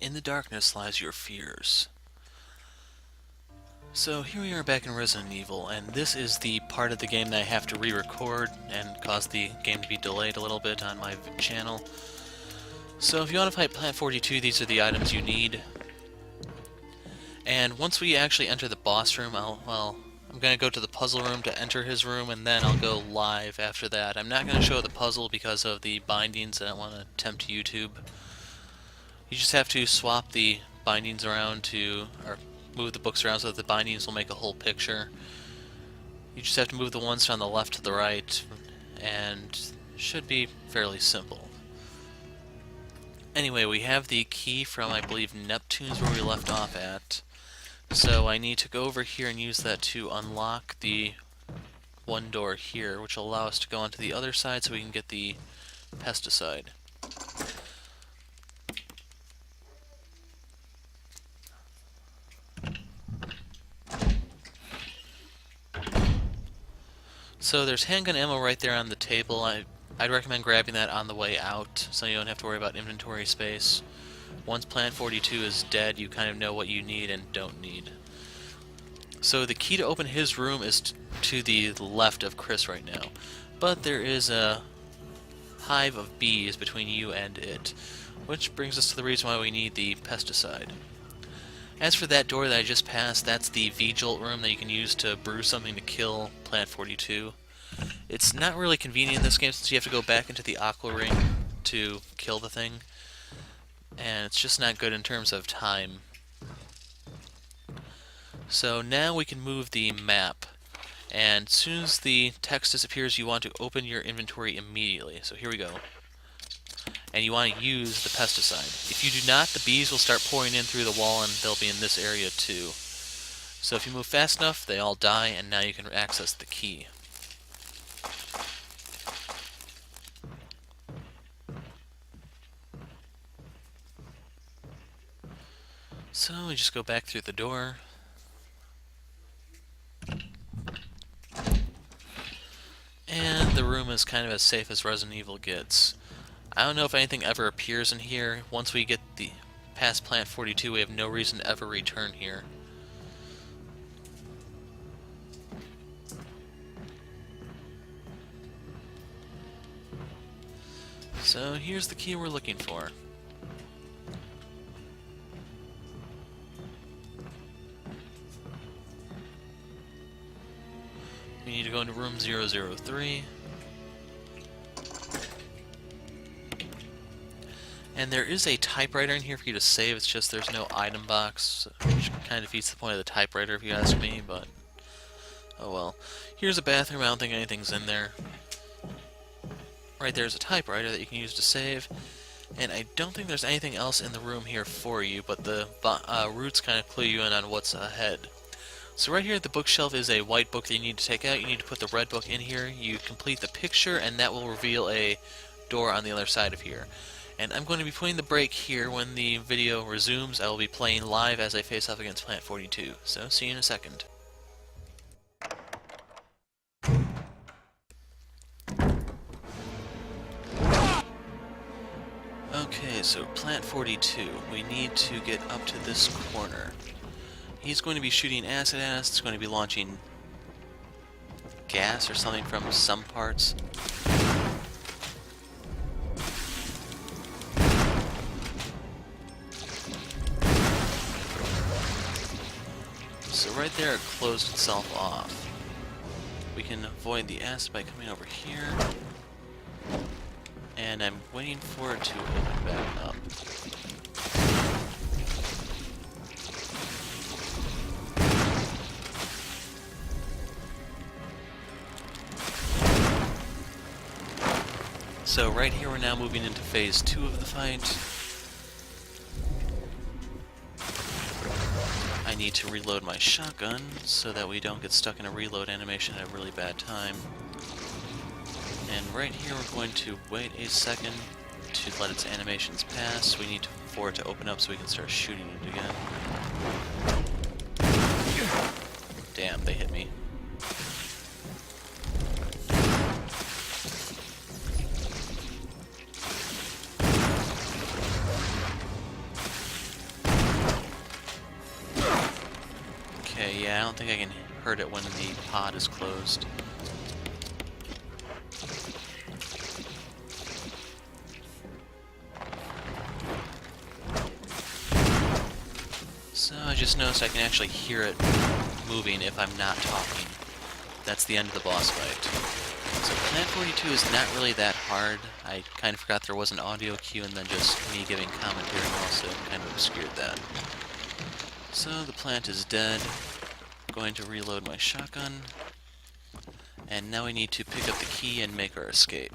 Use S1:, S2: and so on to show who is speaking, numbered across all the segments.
S1: In the darkness lies your fears. So here we are back in Resident Evil, and this is the part of the game that I have to re-record and cause the game to be delayed a little bit on my channel. So if you want to fight Plant 42, these are the items you need. And once we actually enter the boss room, I'm going to go to the puzzle room to enter his room, and then I'll go live after that. I'm not going to show the puzzle because of the bindings. I don't want to tempt YouTube. You just have to swap the bindings around or move the books around so that the bindings will make a whole picture. You just have to move the ones from the left to the right, and it should be fairly simple. Anyway, we have the key from, I believe, Neptune's where we left off at. So I need to go over here and use that to unlock the one door here, which will allow us to go onto the other side so we can get the pesticide. So there's handgun ammo right there on the table. I'd recommend grabbing that on the way out so you don't have to worry about inventory space. Once Plant 42 is dead, you kind of know what you need and don't need. So the key to open his room is to the left of Chris right now. But there is a hive of bees between you and it, which brings us to the reason why we need the pesticide. As for that door that I just passed, that's the V-Jolt room that you can use to brew something to kill Plant 42. It's not really convenient in this game since you have to go back into the Aqua Ring to kill the thing, and it's just not good in terms of time. So now we can move the map, and as soon as the text disappears you want to open your inventory immediately. So here we go. And you want to use the pesticide. If you do not, the bees will start pouring in through the wall and they'll be in this area too. So if you move fast enough, they all die, and now you can access the key. So we just go back through the door. And the room is kind of as safe as Resident Evil gets. I don't know if anything ever appears in here. Once we get past Plant 42, we have no reason to ever return here. So here's the key we're looking for. We need to go into room 003. And there is a typewriter in here for you to save, it's just there's no item box, which kind of defeats the point of the typewriter if you ask me, but oh well. Here's a bathroom, I don't think anything's in there. Right there's a typewriter that you can use to save, and I don't think there's anything else in the room here for you, but the roots kind of clue you in on what's ahead. So right here at the bookshelf is a white book that you need to take out. You need to put the red book in here, you complete the picture, and that will reveal a door on the other side of here. And I'm going to be putting the break here. When the video resumes, I will be playing live as I face off against Plant 42. So, see you in a second. Okay, so Plant 42. We need to get up to this corner. He's going to be shooting acid at us. It's going to be launching gas or something from some parts. So right there it closed itself off. We can avoid the acid by coming over here. And I'm waiting for it to open back up. So right here we're now moving into phase 2 of the fight. I need to reload my shotgun so that we don't get stuck in a reload animation at a really bad time. And right here we're going to wait a second to let its animations pass. We need for it to open up so we can start shooting it again. Damn, they hit me. Okay, yeah, I don't think I can hurt it when the pod is closed. So I just noticed I can actually hear it moving if I'm not talking. That's the end of the boss fight. So Plant 42 is not really that hard. I kind of forgot there was an audio cue, and then just me giving commentary also kind of obscured that. So the plant is dead. I'm going to reload my shotgun. And now we need to pick up the key and make our escape.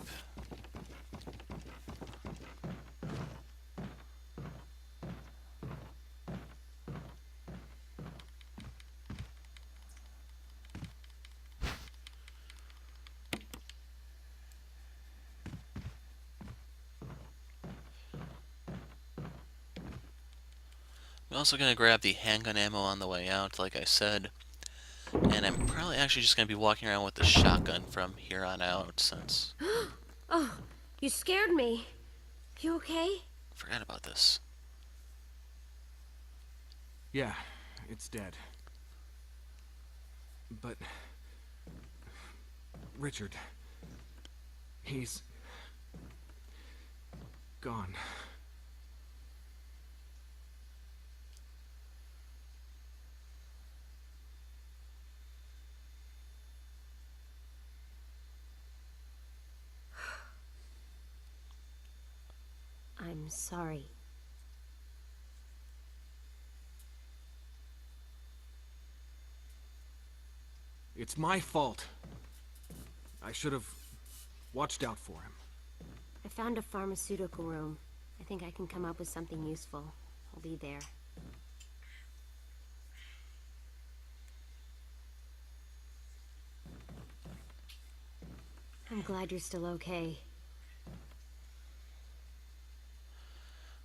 S1: I'm also going to grab the handgun ammo on the way out, like I said. And I'm probably actually just going to be walking around with the shotgun from here on out, since...
S2: Oh, you scared me. You okay?
S1: Forgot about this.
S3: Yeah, it's dead. But... Richard... he's... gone.
S2: I'm sorry.
S3: It's my fault. I should have watched out for him.
S2: I found a pharmaceutical room. I think I can come up with something useful. I'll be there. I'm glad you're still okay.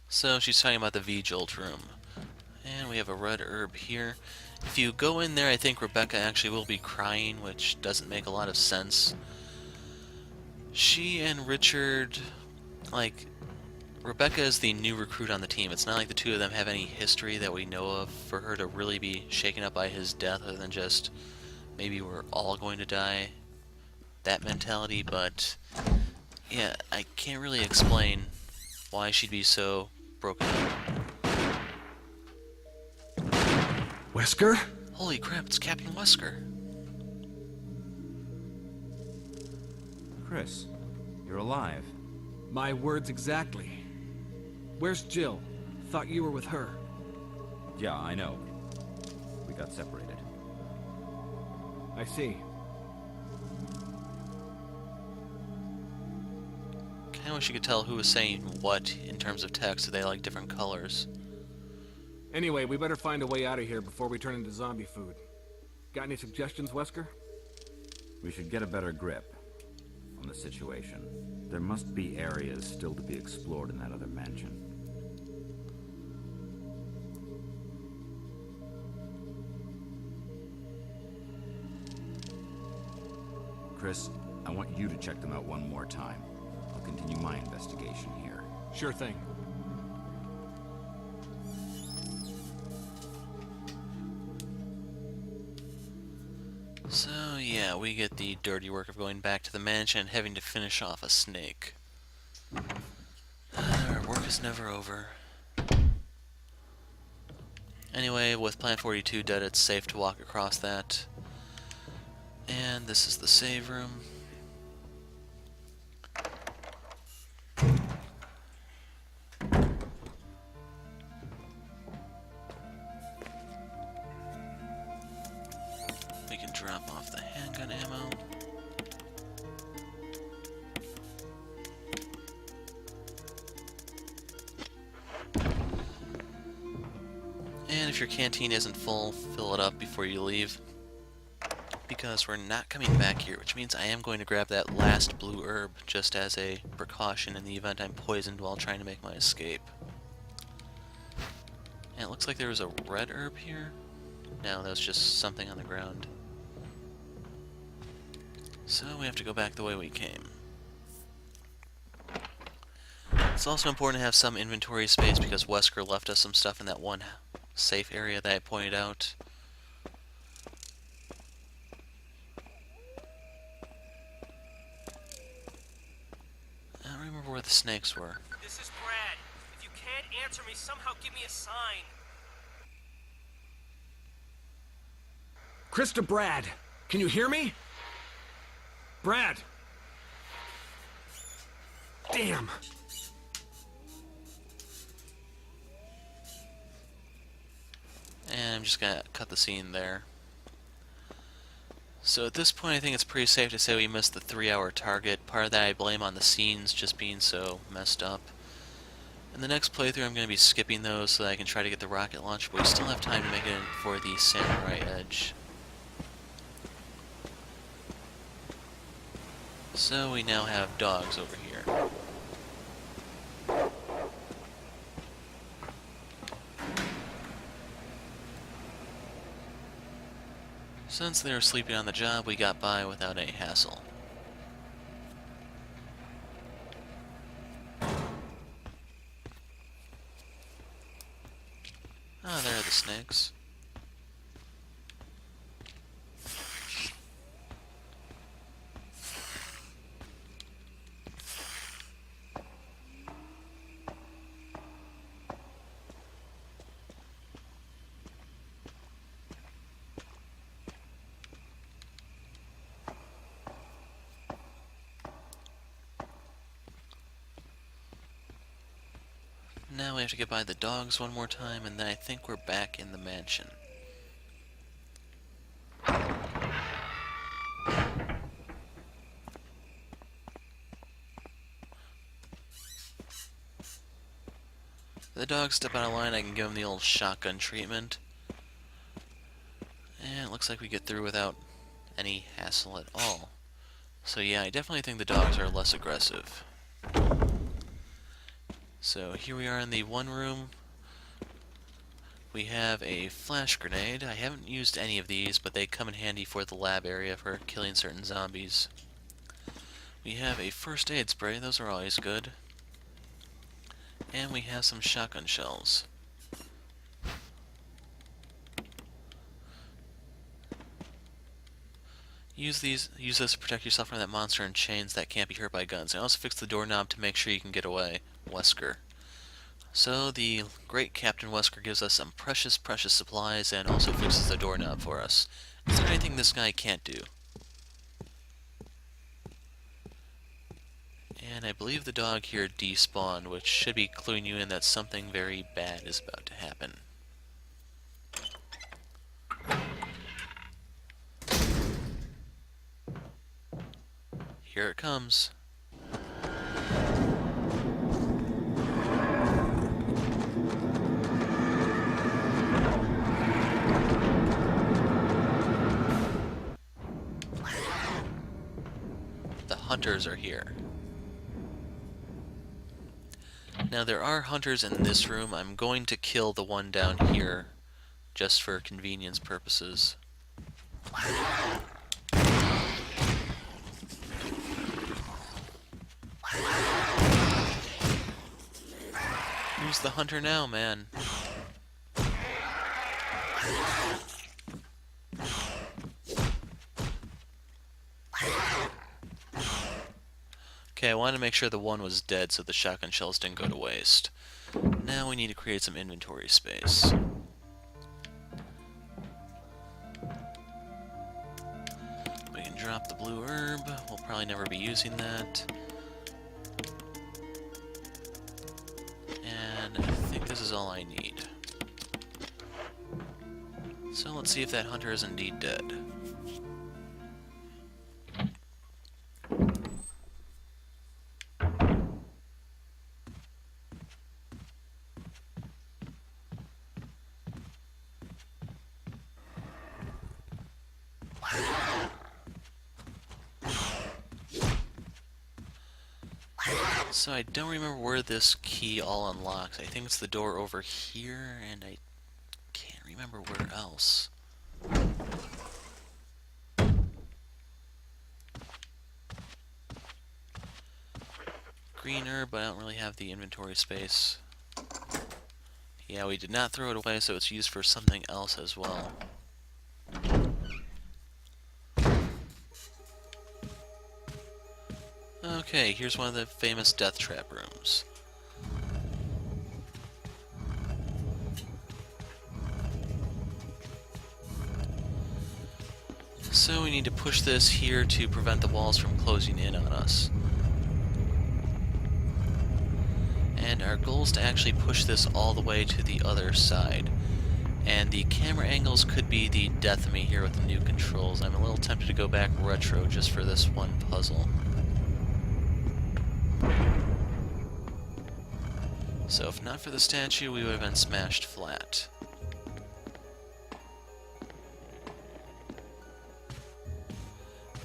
S1: So she's talking about the V-Jolt room. And we have a red herb here. If you go in there, I think Rebecca actually will be crying, which doesn't make a lot of sense. She and Richard, like, Rebecca is the new recruit on the team. It's not like the two of them have any history that we know of for her to really be shaken up by his death, other than just, maybe we're all going to die. That mentality, but yeah, I can't really explain why she'd be so broken up.
S3: Wesker?
S1: Holy crap, it's Captain Wesker.
S4: Chris, you're alive.
S3: My words exactly. Where's Jill? Thought you were with her.
S4: Yeah, I know. We got separated.
S3: I see.
S1: Kinda wish you could tell who was saying what in terms of text. They like different colors.
S3: Anyway, we better find a way out of here before we turn into zombie food. Got any suggestions, Wesker?
S4: We should get a better grip on the situation. There must be areas still to be explored in that other mansion. Chris, I want you to check them out one more time. I'll continue my investigation here.
S3: Sure thing.
S1: So yeah, we get the dirty work of going back to the mansion and having to finish off a snake. Our work is never over. Anyway, with Plant 42 dead, it's safe to walk across that. And this is the save room. We can drop off the handgun ammo. And if your canteen isn't full, fill it up before you leave. Because we're not coming back here, which means I am going to grab that last blue herb just as a precaution in the event I'm poisoned while trying to make my escape. And it looks like there was a red herb here. No, that was just something on the ground. So we have to go back the way we came. It's also important to have some inventory space because Wesker left us some stuff in that one safe area that I pointed out. remember where the snakes were.
S5: This is Brad. If you can't answer me, somehow give me a sign.
S3: Krista, Brad, can you hear me? Brad! Damn!
S1: And I'm just gonna cut the scene there. So at this point I think it's pretty safe to say we missed the 3-hour target. Part of that I blame on the scenes just being so messed up. In the next playthrough I'm going to be skipping those so that I can try to get the rocket launch, but we still have time to make it for the Samurai Edge. So we now have dogs over here. Since they were sleeping on the job, we got by without any hassle. Ah, there are the snakes. Now we have to get by the dogs one more time, and then I think we're back in the mansion. If the dogs step out of line, I can give them the old shotgun treatment. And it looks like we get through without any hassle at all. So yeah, I definitely think the dogs are less aggressive. So here we are in the one room. We have a flash grenade. I haven't used any of these, but they come in handy for the lab area for killing certain zombies. We have a first aid spray. Those are always good. And we have some shotgun shells. Use this to protect yourself from that monster in chains that can't be hurt by guns. And also fix the doorknob to make sure you can get away. Wesker. So the great Captain Wesker gives us some precious, precious supplies and also fixes the doorknob for us. Is there anything this guy can't do? And I believe the dog here despawned, which should be cluing you in that something very bad is about to happen. Here it comes. The hunters are here. Now there are hunters in this room. I'm going to kill the one down here just for convenience purposes. Who's the hunter now, man? Okay, I wanted to make sure the one was dead so the shotgun shells didn't go to waste. Now we need to create some inventory space. We can drop the blue herb. We'll probably never be using that. And I think this is all I need. So let's see if that hunter is indeed dead. So I don't remember where this key all unlocks. I think it's the door over here, and I can't remember where else. Green herb, but I don't really have the inventory space. Yeah, we did not throw it away, so it's used for something else as well. Okay, here's one of the famous death trap rooms. So we need to push this here to prevent the walls from closing in on us. And our goal is to actually push this all the way to the other side. And the camera angles could be the death of me here with the new controls. I'm a little tempted to go back retro just for this one puzzle. So if not for the statue, we would have been smashed flat.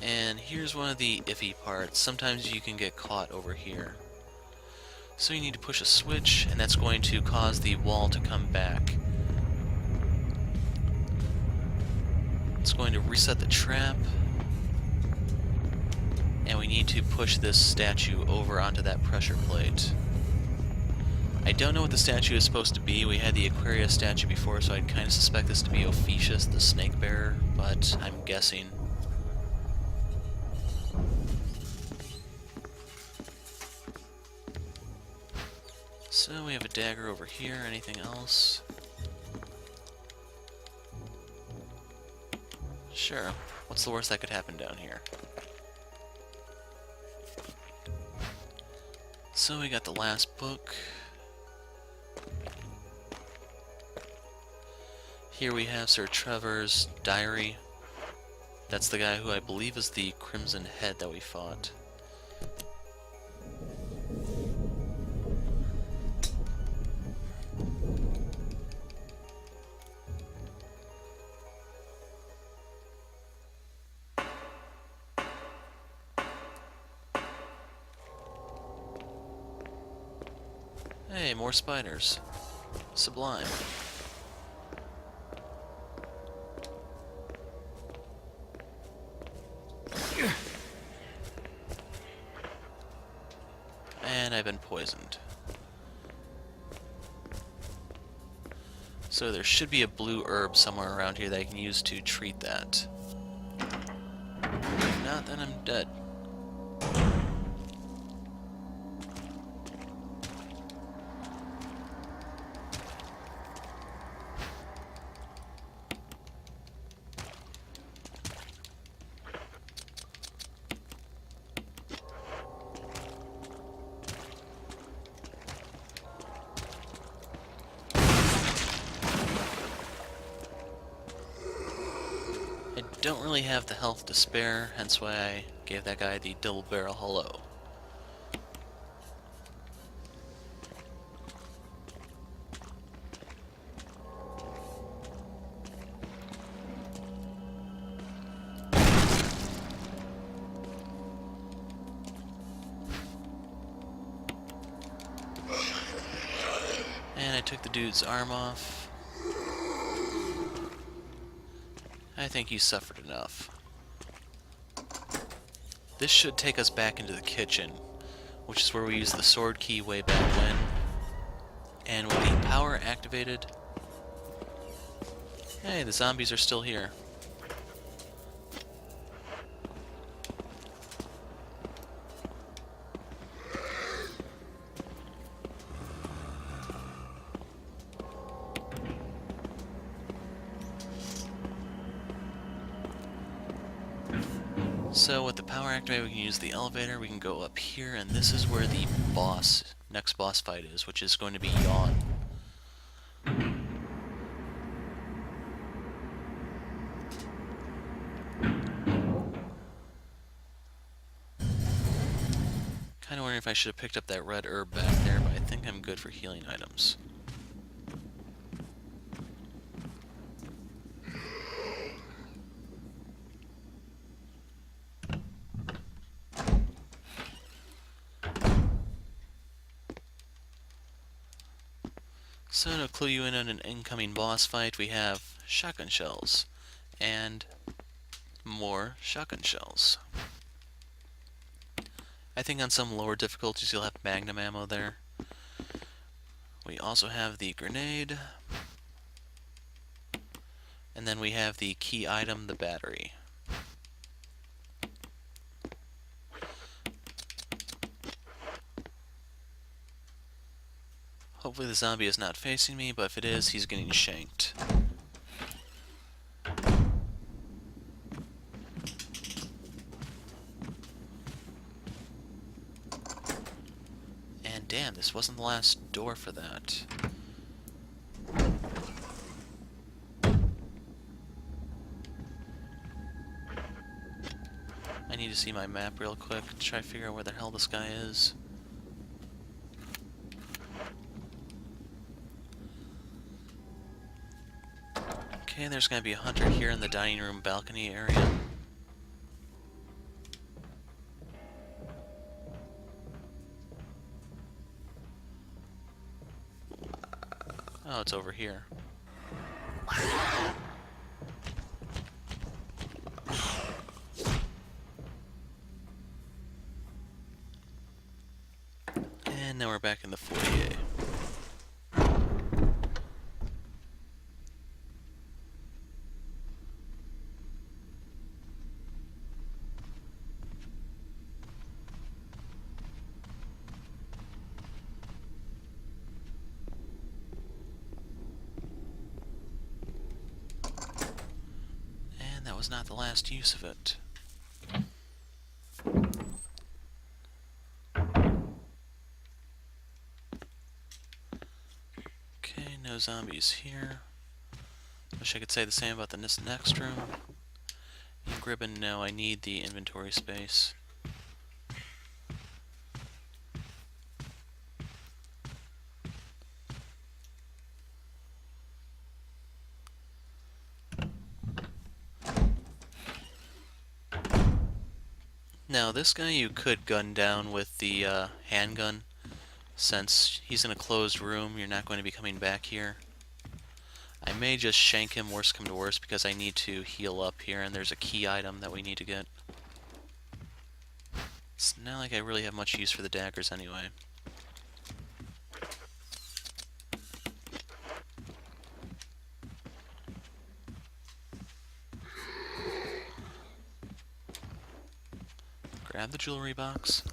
S1: And here's one of the iffy parts. Sometimes you can get caught over here. So you need to push a switch, and that's going to cause the wall to come back. It's going to reset the trap. And we need to push this statue over onto that pressure plate. I don't know what the statue is supposed to be. We had the Aquarius statue before, so I'd kind of suspect this to be Ophiuchus, the snake bearer, but I'm guessing. So we have a dagger over here. Anything else? Sure. What's the worst that could happen down here? So we got the last book. Here we have Sir Trevor's diary. That's the guy who I believe is the Crimson Head that we fought. Hey, more spiders. Sublime. And I've been poisoned. So there should be a blue herb somewhere around here that I can use to treat that. If not, then I'm dead. I don't really have the health to spare, hence why I gave that guy the double barrel hello. And I took the dude's arm off. I think he suffered enough. This should take us back into the kitchen, which is where we used the sword key way back when. And with the power activated... Hey, the zombies are still here. So with the power activated, we can use the elevator, we can go up here, and this is where the next boss fight is, which is going to be Yawn. Kinda wondering if I should have picked up that red herb back there, but I think I'm good for healing items. So to clue you in on an incoming boss fight, we have shotgun shells, and more shotgun shells. I think on some lower difficulties you'll have magnum ammo there. We also have the grenade, and then we have the key item, the battery. Hopefully the zombie is not facing me, but if it is, he's getting shanked. And damn, this wasn't the last door for that. I need to see my map real quick to try to figure out where the hell this guy is. Okay, there's gonna be a hunter here in the dining room balcony area. Oh, it's over here. And now we're back in the foyer. And that was not the last use of it. Okay, no zombies here. Wish I could say the same about the next room. In Gribbon, no, I need the inventory space. Now, this guy you could gun down with the handgun. Since he's in a closed room, you're not going to be coming back here. I may just shank him, worst come to worst, because I need to heal up here, and there's a key item that we need to get. It's not like I really have much use for the daggers anyway. Grab the jewelry box.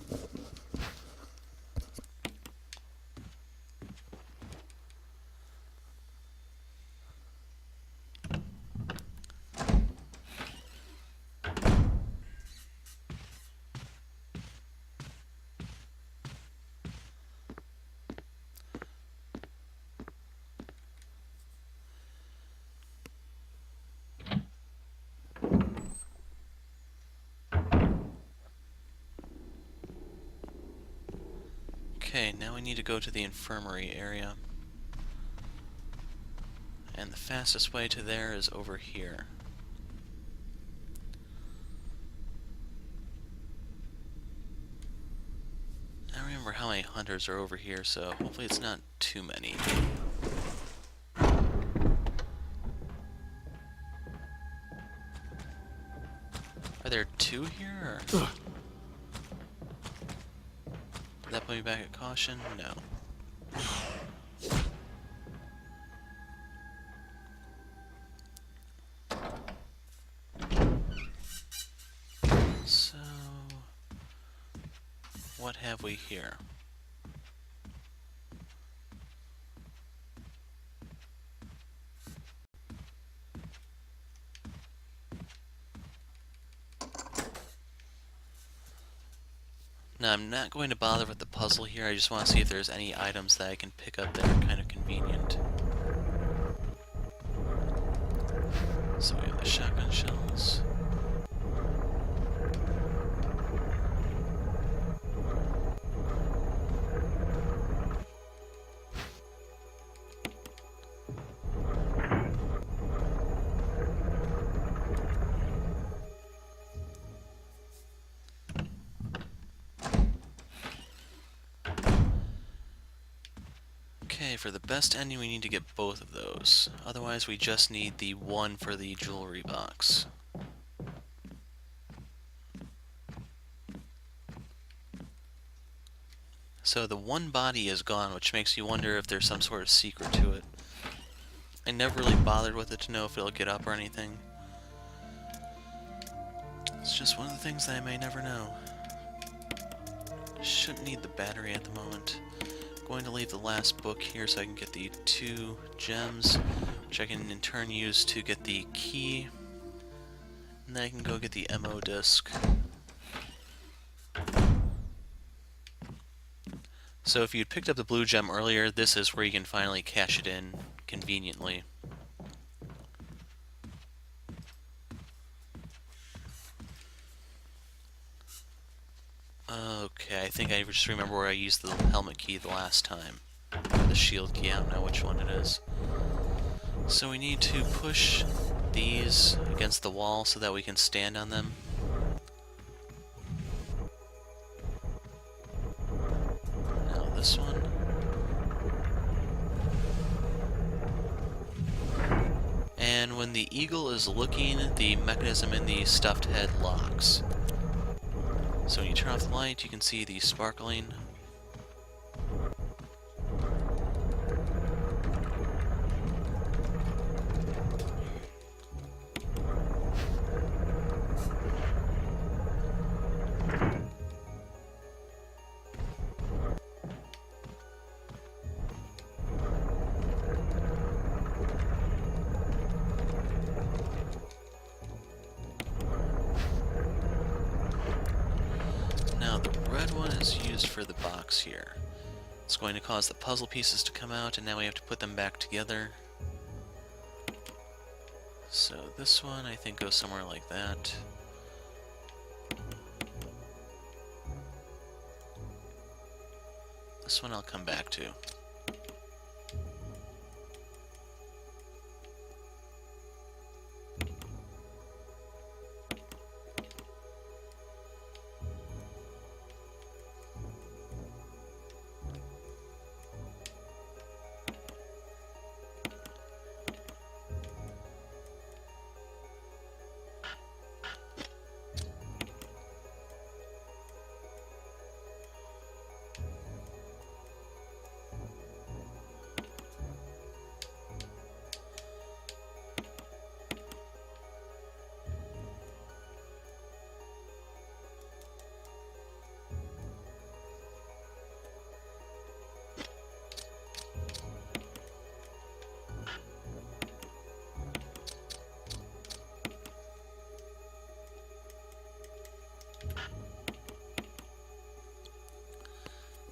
S1: Okay, now we need to go to the infirmary area. And the fastest way to there is over here. I don't remember how many hunters are over here, so hopefully it's not too many. Are there two here, or? Did that put me back at caution? No. So, what have we here? Now, I'm not going to bother with the puzzle here, I just want to see if there's any items that I can pick up that are kind of convenient. So we have the shotgun shells. Okay, for the best ending we need to get both of those. Otherwise we just need the one for the jewelry box. So the one body is gone, which makes you wonder if there's some sort of secret to it. I never really bothered with it to know if it'll get up or anything. It's just one of the things that I may never know. Shouldn't need the battery at the moment. Going to leave the last book here so I can get the 2 gems, which I can in turn use to get the key. And then I can go get the MO disc. So if you'd picked up the blue gem earlier, this is where you can finally cash it in conveniently. Okay, I think I just remember where I used the helmet key the last time. Or the shield key, I don't know which one it is. So we need to push these against the wall so that we can stand on them. Now this one. And when the eagle is looking, the mechanism in the stuffed head locks. So when you turn off the light, you can see the sparkling. Now the red one is used for the box here. It's going to cause the puzzle pieces to come out, and now we have to put them back together. So this one I think goes somewhere like that. This one I'll come back to.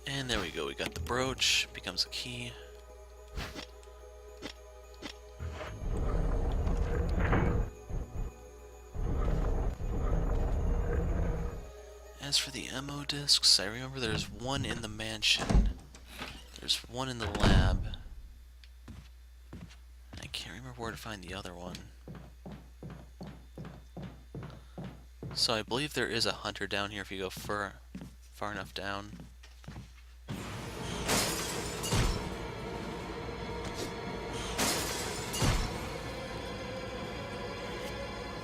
S1: And there we go, we got the brooch, becomes a key. As for the MO discs, I remember there's one in the mansion. There's one in the lab. I can't remember where to find the other one. So I believe there is a hunter down here if you go far enough down.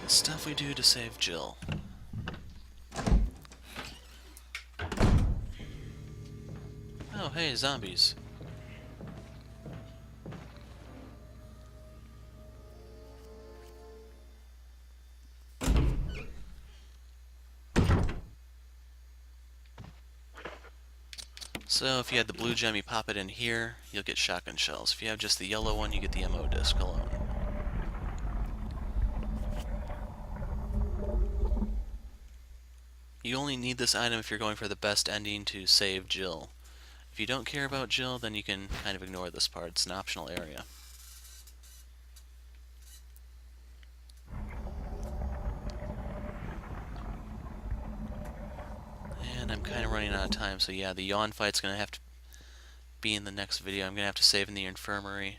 S1: Stuff we do to save Jill. Oh, hey, zombies. So if you had the blue gem, you pop it in here, you'll get shotgun shells. If you have just the yellow one, you get the MO disc alone. You only need this item if you're going for the best ending to save Jill. If you don't care about Jill, then you can kind of ignore this part. It's an optional area. And I'm kind of running out of time, so yeah, the Yawn fight's going to have to be in the next video. I'm going to have to save in the infirmary.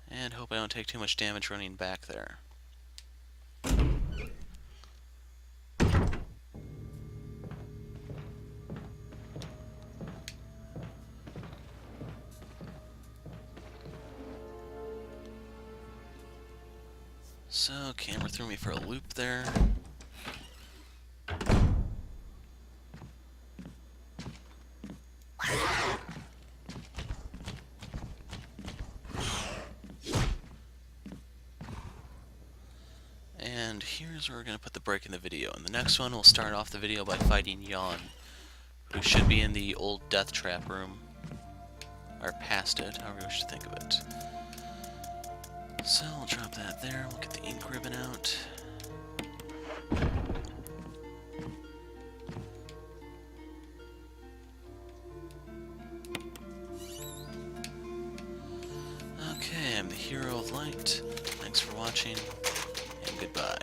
S1: And hope I don't take too much damage running back there. So, camera threw me for a loop there. And here's where we're going to put the break in the video. In the next one, we'll start off the video by fighting Yawn, who should be in the old death trap room. Or past it, however you wish to think of it. So, I'll drop that there. We'll get the ink ribbon out. Okay, I'm the Hero of Light. Thanks for watching, and goodbye.